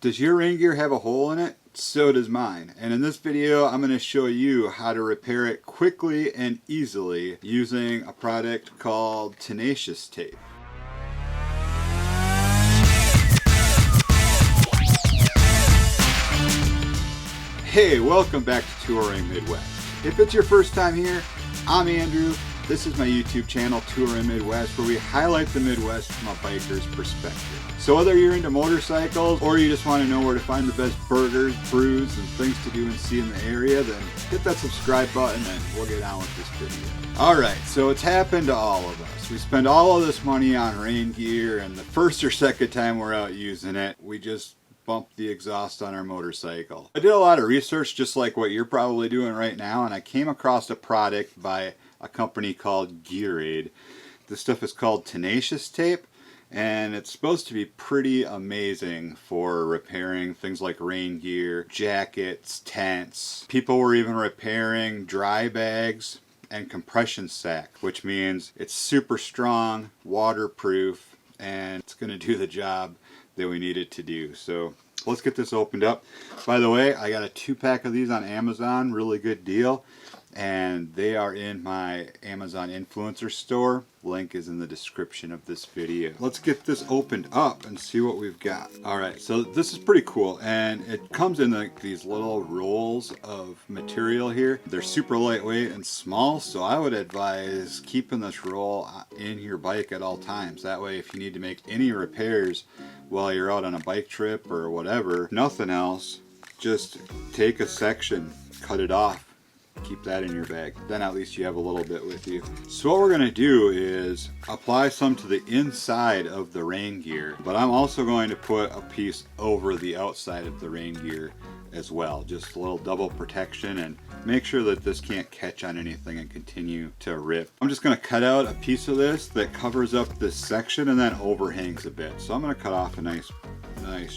Does your rain gear have a hole in it? So does mine. And in this video, I'm going to show you how to repair it quickly and easily using a product called Tenacious Tape. Hey, welcome back to Touring Midwest. If it's your first time here, I'm Andrew. This is my YouTube channel, Touring Midwest, where we highlight the Midwest from a biker's perspective. So whether you're into motorcycles or you just want to know where to find the best burgers, brews, and things to do and see in the area, then hit that subscribe button and we'll get on with this video. Alright, so it's happened to all of us. We spend all of this money on rain gear, and the first or second time we're out using it, we just bump the exhaust on our motorcycle. I did a lot of research just like what you're probably doing right now, and I came across a product by a company called Gearaid. This stuff is called Tenacious Tape, and it's supposed to be pretty amazing for repairing things like rain gear, jackets, tents. People were even repairing dry bags and compression sack, which means it's super strong, waterproof, and it's going to do the job that we need it to do. So let's get this opened up. By the way, I got a 2-pack of these on Amazon, really good deal, and they are in my Amazon influencer store. Link is in the description of this video. Let's get this opened up and see what we've got. Alright, so this is pretty cool, and it comes in like these little rolls of material here. They're super lightweight and small, so I would advise keeping this roll in your bike at all times. That way, if you need to make any repairs while you're out on a bike trip or whatever, nothing else, just take a section, cut it off, keep that in your bag. Then at least you have a little bit with you. So what we're going to do is apply some to the inside of the rain gear, but I'm also going to put a piece over the outside of the rain gear as well. Just a little double protection, and make sure that this can't catch on anything and continue to rip. I'm just going to cut out a piece of this that covers up this section and then overhangs a bit. So I'm going to cut off a nice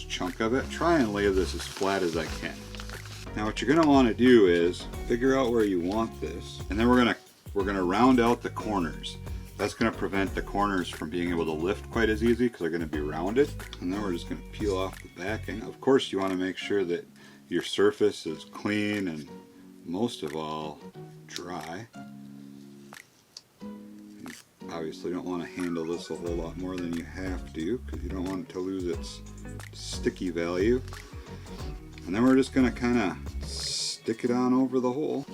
chunk of it. Try and lay this as flat as I can. Now what you're going to want to do is figure out where you want this, and then we're going to round out the corners. That's going to prevent the corners from being able to lift quite as easy because they're going to be rounded. And then we're just going to peel off the backing. Of course, you want to make sure that your surface is clean and most of all dry. You obviously don't want to handle this a whole lot more than you have to because you don't want it to lose its sticky value. And then we're just going to kind of stick it on over the hole.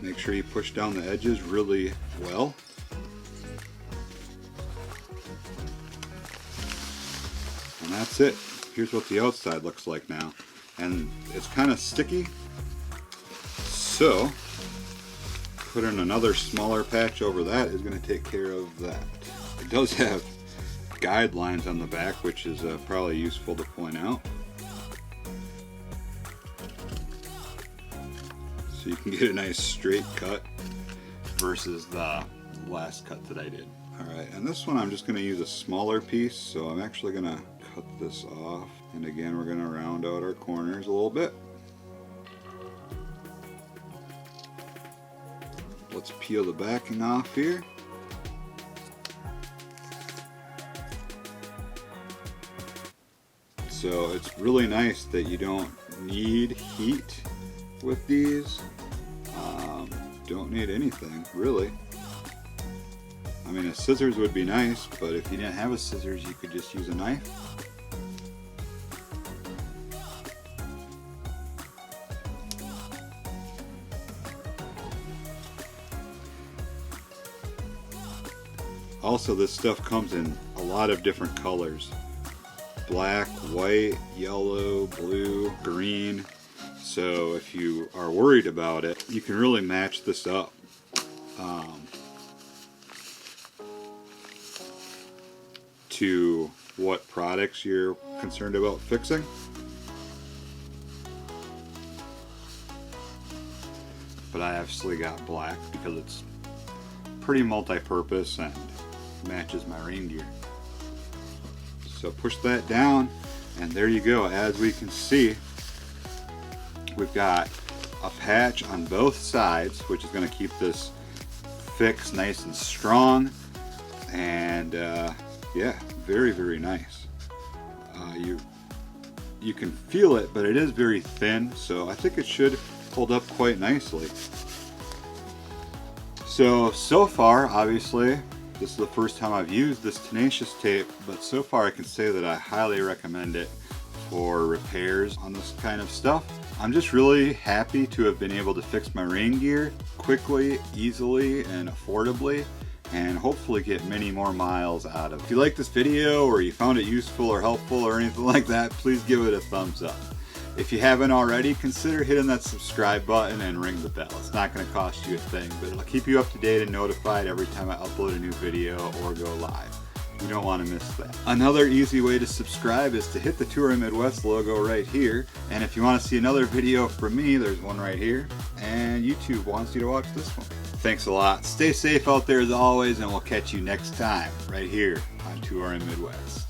Make sure you push down the edges really well. And that's it. Here's what the outside looks like now. And it's kind of sticky. So, put in another smaller patch over that is going to take care of that. It does have guidelines on the back, which is probably useful to point out. So you can get a nice straight cut versus the last cut that I did. Alright, and this one I'm just going to use a smaller piece, so I'm actually going to cut this off. And again, we're going to round out our corners a little bit. Let's peel the backing off here. So it's really nice that you don't need heat with these. Don't need anything really. I mean, a scissors would be nice, but if you didn't have a scissors, you could just use a knife. Also, this stuff comes in a lot of different colors: black, white, yellow, blue, green. So if you are worried about it, you can really match this up to what products you're concerned about fixing. But I obviously got black because it's pretty multi-purpose and matches my rain gear. So push that down, and there you go. As we can see, we've got a patch on both sides, which is going to keep this fixed nice and strong. And yeah, very, very nice. You you can feel it, but it is very thin, so I think it should hold up quite nicely. So far, obviously, this is the first time I've used this Tenacious Tape, but so far I can say that I highly recommend it for repairs on this kind of stuff. I'm just really happy to have been able to fix my rain gear quickly, easily, and affordably, and hopefully get many more miles out of it. If you like this video or you found it useful or helpful or anything like that, please give it a thumbs up. If you haven't already, consider hitting that subscribe button and ring the bell. It's not going to cost you a thing, but it'll keep you up to date and notified every time I upload a new video or go live. You don't want to miss that. Another easy way to subscribe is to hit the Touring Midwest logo right here. And if you want to see another video from me, there's one right here. And YouTube wants you to watch this one. Thanks a lot. Stay safe out there as always, and we'll catch you next time right here on Touring Midwest.